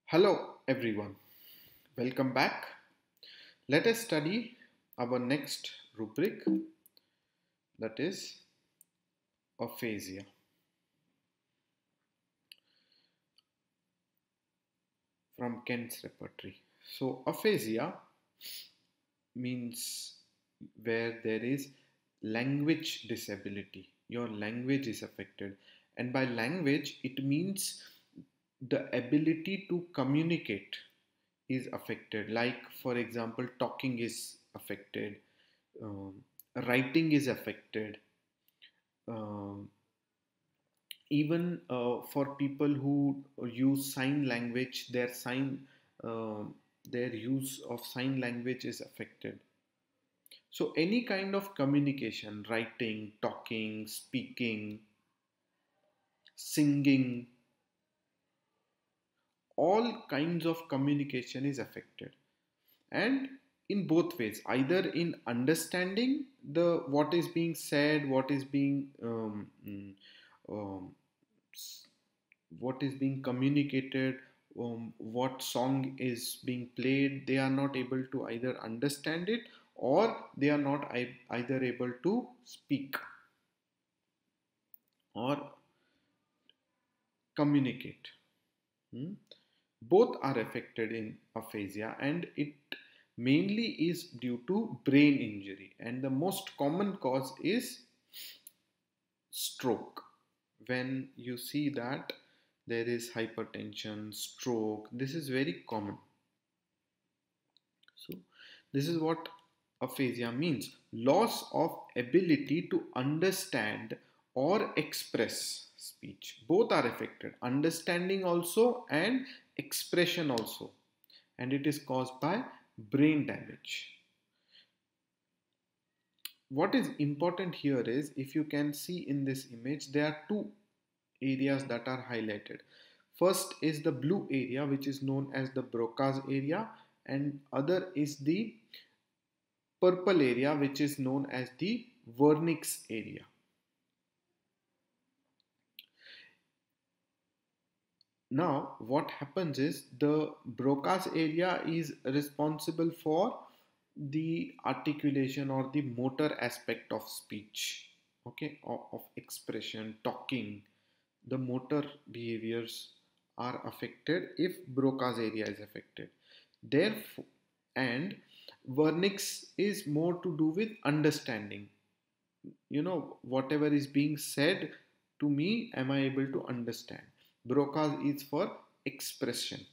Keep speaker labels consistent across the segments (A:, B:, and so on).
A: Hello everyone, welcome back. Let us study our next rubric, that is aphasia. From Kent's repertory. So aphasia means where there is language disability. Your language is affected, and by language it means the ability to communicate is affected. Like, for example, talking is affected, um, writing is affected. Um, Even for people who use sign language, uh, their use of sign language is affected. So any kind of communication, writing, talking, speaking, singing, all kinds of communication is affected, and in both ways, either in understanding the what is being said, um, what is being communicated, what song is being played. They are not able to either understand it, or they are not either able to speak or communicate. Hmm? Both are affected in aphasia, and it mainly is due to brain injury, and the most common cause is stroke. When you see that there is hypertension, stroke, this is very common. So this is what aphasia means: loss of ability to understand or express speech. Both are affected, understanding also and expression also, and it is caused by brain damage. What is important here is, if you can see in this image, there are two areas that are highlighted. First is the blue area, which is known as the Broca's area, and other is the purple area, which is known as the Wernicke's area. Now what happens is, the Broca's area is responsible for the articulation or the motor aspect of speech, okay, of expression, talking. The motor behaviors are affected if Broca's area is affected. Therefore, and Wernicke's is more to do with understanding. Whatever is being said to me, am I able to understand? Broca's is for expression.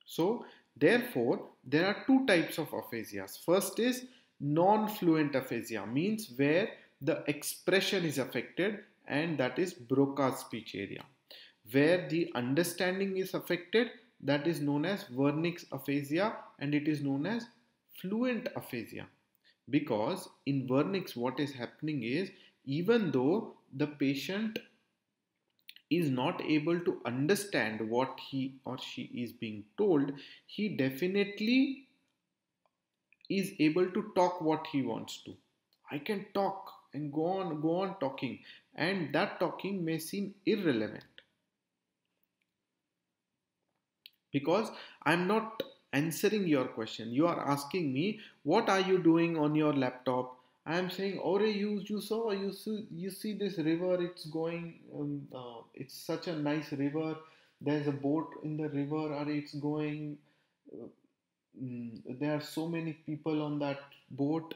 A: So therefore there are two types of aphasias. First is non-fluent aphasia, means where the expression is affected, and that is Broca's speech area. Where the understanding is affected, that is known as Wernicke's aphasia, and it is known as fluent aphasia. Because in Wernicke's, what is happening is, even though the patient is not able to understand what he or she is being told, he definitely is able to talk what he wants to. I can talk and go on talking, and that talking may seem irrelevant because I'm not answering your question. You are asking me, what are you doing on your laptop? I am saying, oh, you see this river, it's going, it's such a nice river. There's a boat in the river, or it's going. Uh, there are so many people on that boat,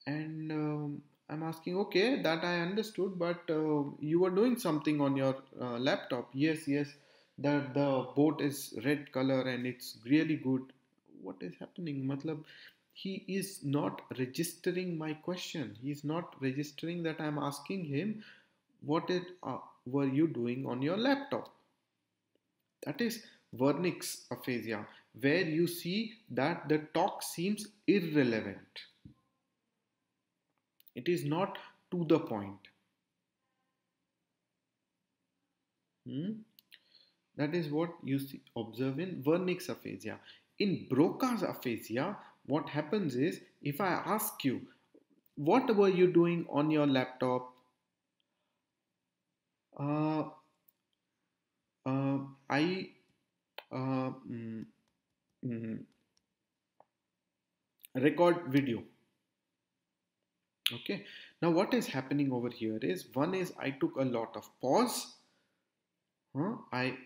A: and I'm asking, okay, that I understood, but you were doing something on your laptop. Yes, yes, the boat is red color and it's really good. What is happening? Matlab, he is not registering my question. He is not registering that I'm asking him, were you doing on your laptop? That is Wernicke's aphasia, where you see that the talk seems irrelevant. It is not to the point. Hmm? That is what you see, observe in Wernicke's aphasia. In Broca's aphasia, what happens is, if I ask you, what were you doing on your laptop? Uh, I uh, mm, mm, record video. Okay, now what is happening over here is, one is I took a lot of pause. I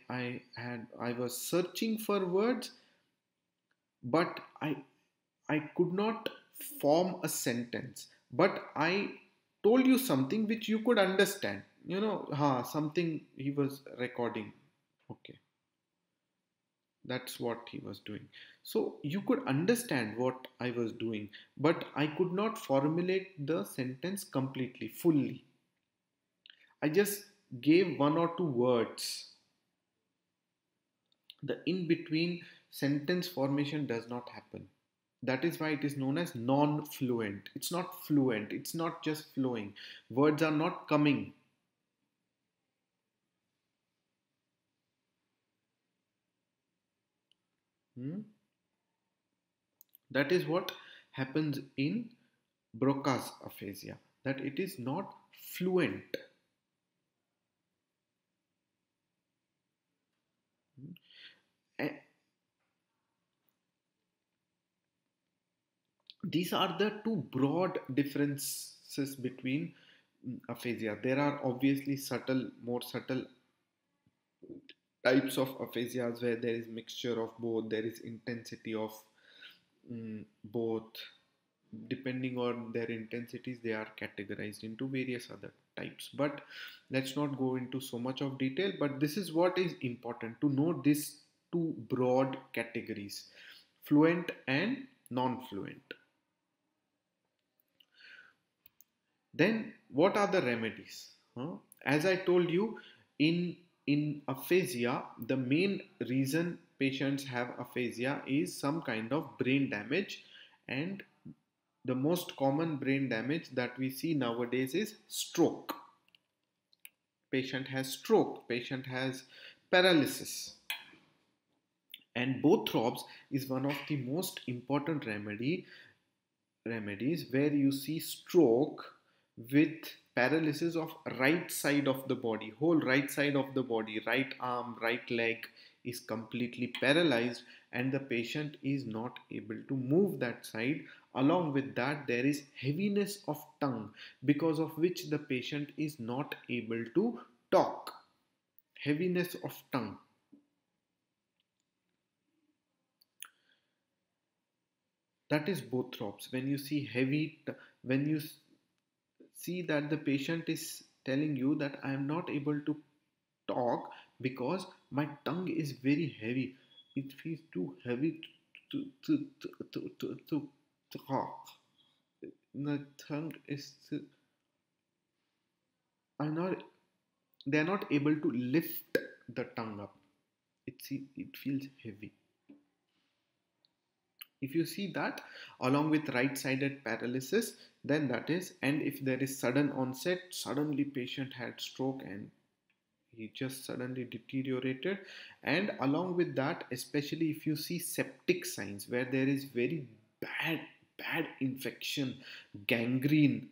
A: was searching for words, but I could not form a sentence. But I told you something which you could understand. Something he was recording. Okay, that's what he was doing. So you could understand what I was doing, but I could not formulate the sentence completely, fully. I just gave one or two words. The in between sentence formation does not happen. That is why it is known as non fluent. It's not fluent, it's not just flowing. Words are not coming. Hmm? That is what happens in Broca's aphasia, that it is not fluent. Hmm? A- These are the two broad differences between aphasia. There are obviously more subtle types of aphasias where there is mixture of both. There is intensity of both. Depending on their intensities, they are categorized into various other types. But let's not go into so much of detail. But this is what is important to know: these two broad categories, fluent and non-fluent. Then what are the remedies? As I told you, in aphasia, the main reason patients have aphasia is some kind of brain damage, and the most common brain damage that we see nowadays is stroke. Patient has stroke, patient has paralysis, and Bothrob's is one of the most important remedies where you see stroke with paralysis of right side of the body, whole right side of the body, right arm, right leg is completely paralyzed, and the patient is not able to move that side. Along with that, there is heaviness of tongue, because of which the patient is not able to talk. Heaviness of tongue. That is Bothrob's. When you see when you see that the patient is telling you that I am not able to talk because my tongue is very heavy. It feels too heavy to talk. The tongue is I'm not they are not able to lift the tongue up. It feels heavy. If you see that along with right sided paralysis, then that is, and if there is sudden onset, suddenly patient had stroke and he just suddenly deteriorated. And along with that, especially if you see septic signs where there is very bad infection, gangrene,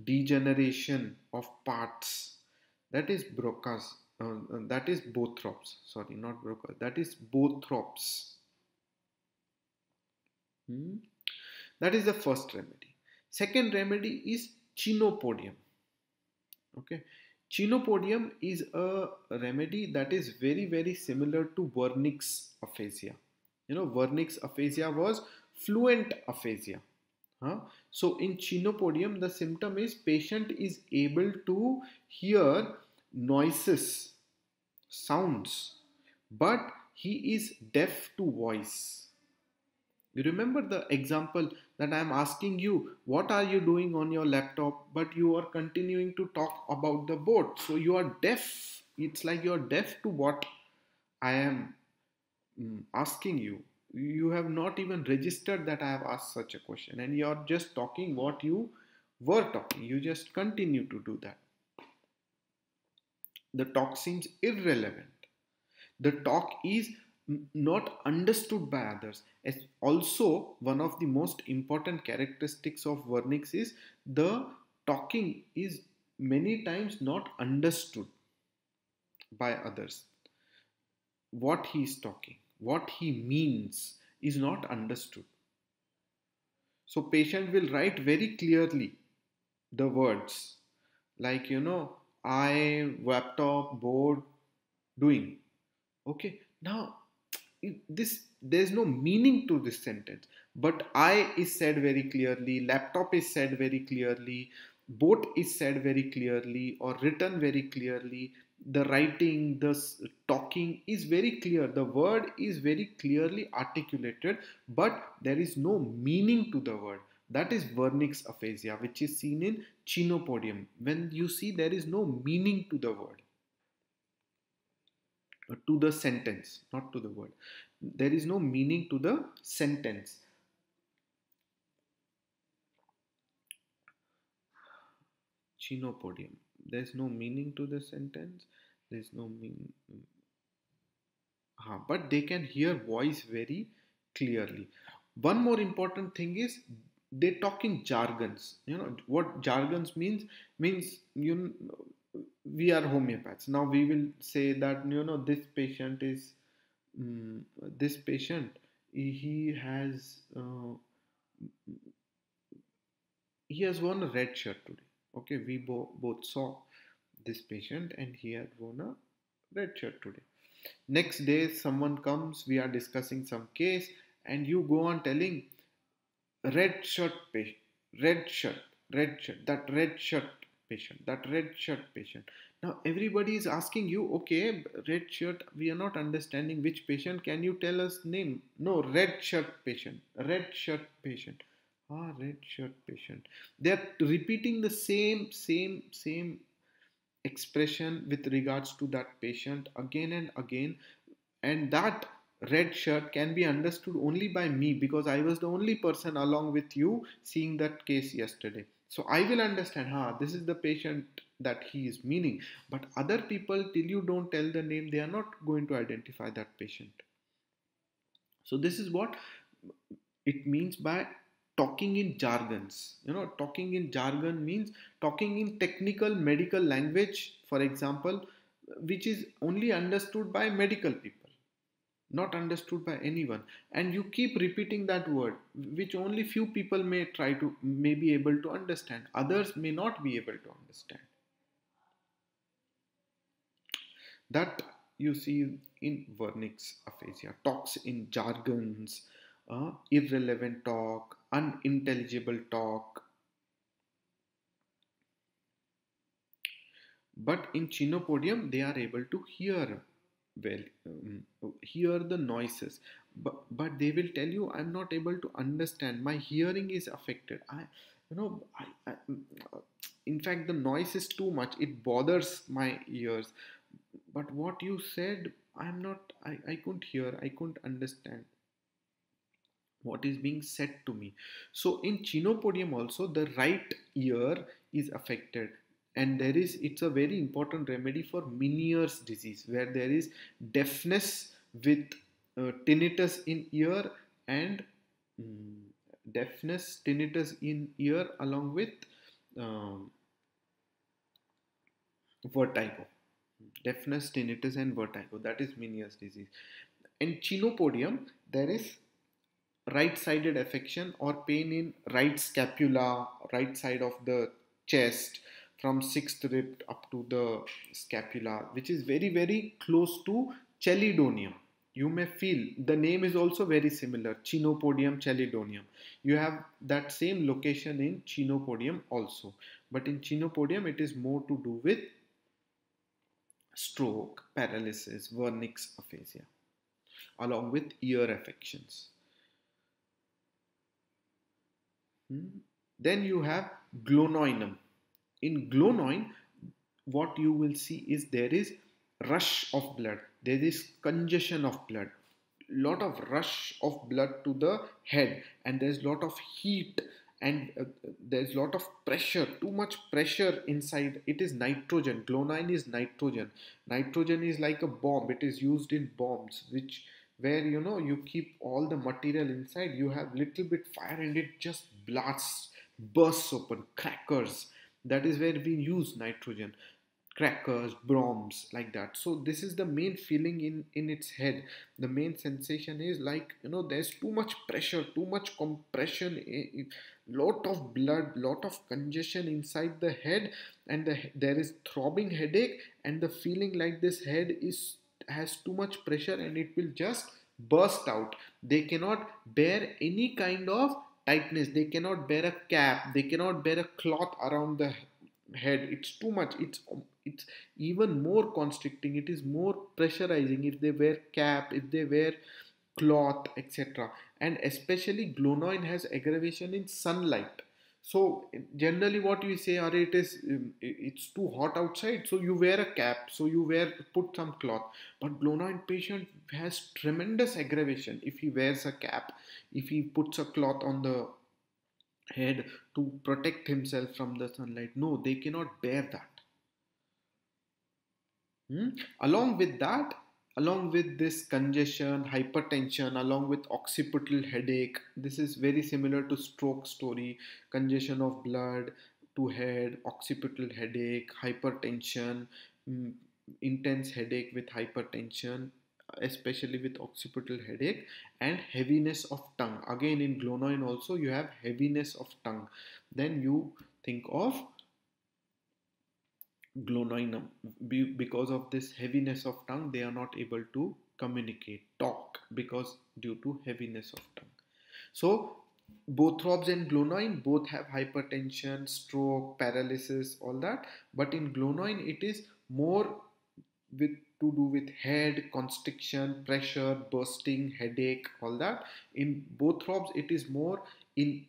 A: degeneration of parts, that is Broca's, that is Bothrops, sorry, not Broca, that is Bothrops. Hmm? That is the first remedy. Second remedy is chinopodium. Okay, chinopodium is a remedy that is very similar to Wernicke's aphasia. Wernicke's aphasia was fluent aphasia. So in chinopodium, the symptom is patient is able to hear noises, sounds, but he is deaf to voice. You remember the example that I am asking you, what are you doing on your laptop? But you are continuing to talk about the board. So you are deaf. It's like you are deaf to what I am asking you. You have not even registered that I have asked such a question, and you are just talking what you were talking. You just continue to do that. The talk seems irrelevant. The talk is not understood by others. As also, one of the most important characteristics of Wernicke's is the talking is many times not understood by others. What he is talking, what he means is not understood. So patient will write very clearly the words like, I, laptop, board, doing. Okay, now this, there's no meaning to this sentence, but I is said very clearly, laptop is said very clearly, boat is said very clearly or written very clearly, the writing, the talking is very clear, the word is very clearly articulated, but there is no meaning to the word. That is vernix aphasia, which is seen in chenopodium. When you see there is no meaning to the word, to the sentence, not to the word. There is no meaning to the sentence. Chenopodium. There's no meaning to the sentence. There's no meaning. But they can hear voice very clearly. One more important thing is they talk in jargons. You know what jargons means? Means we are homeopaths. Now we will say that this patient is this patient, he has he has worn a red shirt today. Okay, we both saw this patient and he had worn a red shirt today. Next day someone comes, we are discussing some case, and you go on telling red shirt patient, red shirt, red shirt, that red shirt patient, that red shirt patient. Now everybody is asking you, okay, red shirt, we are not understanding which patient, can you tell us name? No, red shirt patient, red shirt patient. Red shirt patient. They are repeating the same expression with regards to that patient again and again, and that red shirt can be understood only by me because I was the only person along with you seeing that case yesterday. So I will understand, this is the patient that he is meaning. But other people, till you don't tell the name, they are not going to identify that patient. So this is what it means by talking in jargons. Talking in jargon means talking in technical medical language, for example, which is only understood by medical people, not understood by anyone, and you keep repeating that word, which only few people may be able to understand, others may not be able to understand. That you see in vernix aphasia, talks in jargons, irrelevant talk, unintelligible talk. But in chenopodium they are able to hear well, hear the noises, but they will tell you, I'm not able to understand, my hearing is affected, in fact the noise is too much, it bothers my ears, but what you said, I couldn't hear, I couldn't understand what is being said to me. So in chenopodium also the right ear is affected, and it's a very important remedy for Meniere's disease, where there is deafness with tinnitus in ear, and mm, deafness, tinnitus in ear along with um, vertigo. Deafness, tinnitus, and vertigo. That is Meniere's disease. In chenopodium, there is right-sided affection or pain in right scapula, right side of the chest, from sixth rib up to the scapula, which is very very close to chelidonium. You may feel the name is also very similar, chenopodium, chelidonium. You have that same location in chenopodium also, but in chenopodium it is more to do with stroke, paralysis, vernix aphasia, along with ear affections. Then you have glonoinum. In glonoin, what you will see is there is rush of blood. There is congestion of blood. Lot of rush of blood to the head, and there's lot of heat, and there's lot of pressure, too much pressure inside. It is nitrogen. Glonoin is nitrogen. Nitrogen is like a bomb. It is used in bombs, which where you keep all the material inside, you have little bit fire and it just blasts, bursts open, crackers. That is where we use nitrogen. crackers, broms, like that. So this is the main feeling in its head. The main sensation is like, there's too much pressure, too much compression, lot of blood, lot of congestion inside the head, and there is throbbing headache, and the feeling like this head is has too much pressure and it will just burst out. They cannot bear any kind of tightness, they cannot bear a cap, they cannot bear a cloth around the head. It's too much. It's even more constricting, it is more pressurizing if they wear cap, if they wear cloth, etc. And especially glonoin has aggravation in sunlight. So generally what we say are, it's too hot outside, so you wear a cap, so you put some cloth. But glonoin patient has tremendous aggravation if he wears a cap, if he puts a cloth on the head to protect himself from the sunlight. No, they cannot bear that. Hmm? Along with that, along with this congestion, hypertension, along with occipital headache, this is very similar to stroke story. Congestion of blood to head, occipital headache, hypertension, mm, intense headache with hypertension, especially with occipital headache, and heaviness of tongue. Again, in glonoin also you have heaviness of tongue. Then you think of glonoinum. Because of this heaviness of tongue, they are not able to communicate, talk, because due to heaviness of tongue. So Bothrobs and glonoin both have hypertension, stroke, paralysis, all that. But in glonoin, it is more with to do with head constriction, pressure, bursting, headache, all that. In Bothrobs, it is more in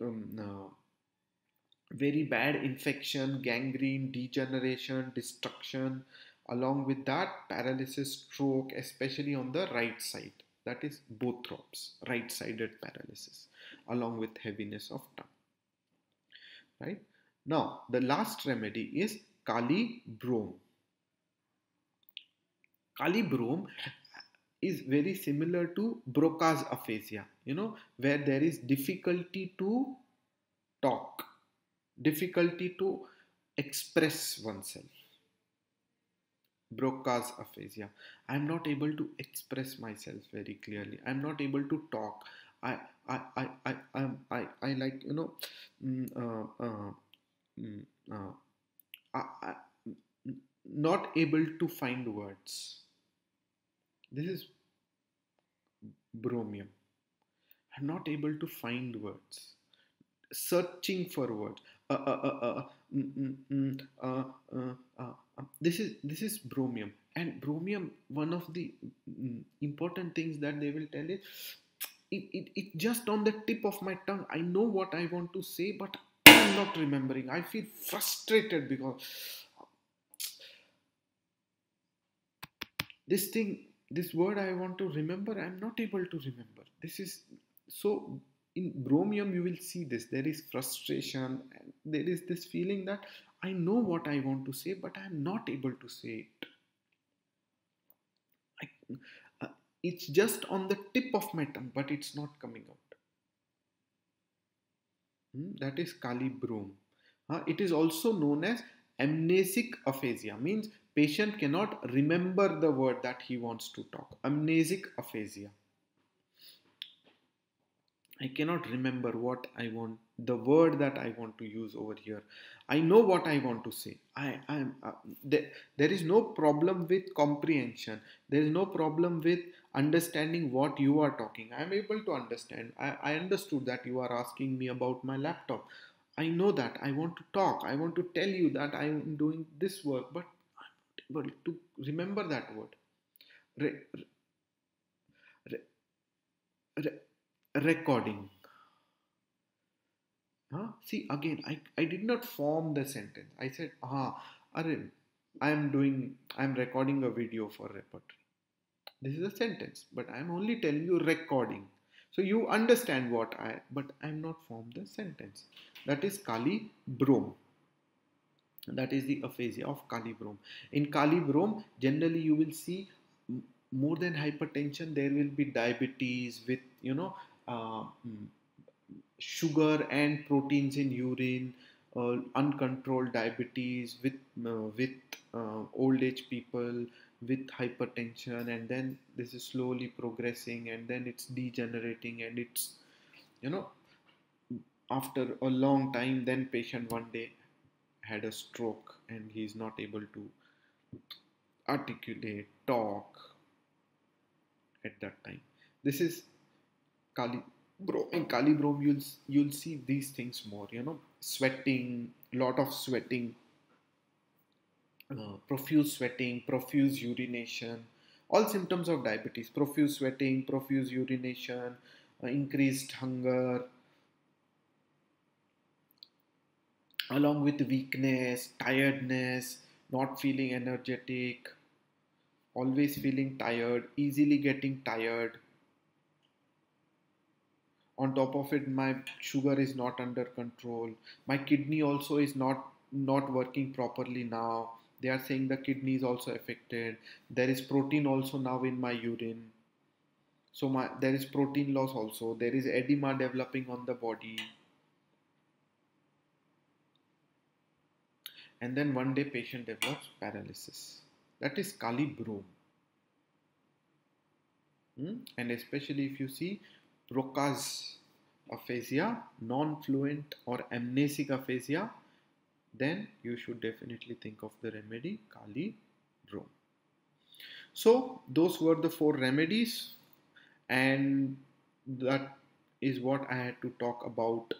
A: very bad infection, gangrene, degeneration, destruction, along with that paralysis, stroke, especially on the right side. That is Bothrobs, right-sided paralysis, along with heaviness of tongue. Right? Now, the last remedy is Kali Brome. Kali Brome is very similar to Broca's aphasia, where there is difficulty to talk, difficulty to express oneself. Broca's aphasia. I'm not able to express myself very clearly. I'm not able to talk. I like, mm, uh, uh, mm, uh, I, not able to find words. This is bromium. I'm not able to find words. Searching for words. Mm, mm, mm, this is bromium. And bromium, one of the important things that they will tell is, it just on the tip of my tongue. I know what I want to say, but I'm not remembering. I feel frustrated because this word I want to remember, I'm not able to remember. This is so. In bromium, you will see this. There is frustration, and there is this feeling that I know what I want to say, but I am not able to say it. It's just on the tip of my tongue, but it's not coming out. That is Kali Brome. It is also known as amnesic aphasia, means patient cannot remember the word that he wants to talk. Amnesic aphasia. I cannot remember what I want, the word that I want to use over here. I know what I want to say. There is no problem with comprehension. There is no problem with understanding what you are talking. I am able to understand. I understood that you are asking me about my laptop. I know that. I want to talk. I want to tell you that I am doing this work, but I'm not able to remember that word. Re- re- re- recording. See, again, I did not form the sentence. I said, Arun, I'm recording a video for repertory. This is a sentence, but I'm only telling you recording. So you understand but I'm not formed the sentence. That is Kali Brome. That is the aphasia of Kali Brome. In Kali Brome, generally you will see more than hypertension, there will be diabetes with, uh, sugar and proteins in urine, uncontrolled diabetes, with old age people, with hypertension, and then this is slowly progressing, and then it's degenerating, and it's, you know, after a long time, then patient one day had a stroke and he's not able to articulate, talk at that time. This is Kali Bro. In Kali Bro, you'll see these things more. Sweating, lot of sweating, profuse sweating, profuse urination, all symptoms of diabetes: profuse sweating, profuse urination, increased hunger, along with weakness, tiredness, not feeling energetic, always feeling tired, easily getting tired. On top of it, my sugar is not under control. My kidney also is not working properly now. They are saying the kidney is also affected. There is protein also now in my urine. So there is protein loss also. There is edema developing on the body. And then one day patient develops paralysis. That is Kali Broom. And especially if you see Broca's aphasia, non-fluent or amnesic aphasia, then you should definitely think of the remedy Kali Broom. So those were the 4 remedies, and that is what I had to talk about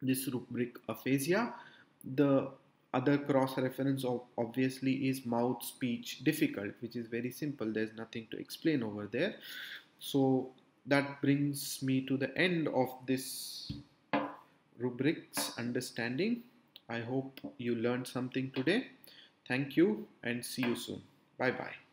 A: this rubric aphasia. The other cross reference obviously is mouth speech difficult, which is very simple. There's nothing to explain over there. So that brings me to the end of this rubrics understanding. I hope you learned something today. Thank you and see you soon. Bye bye.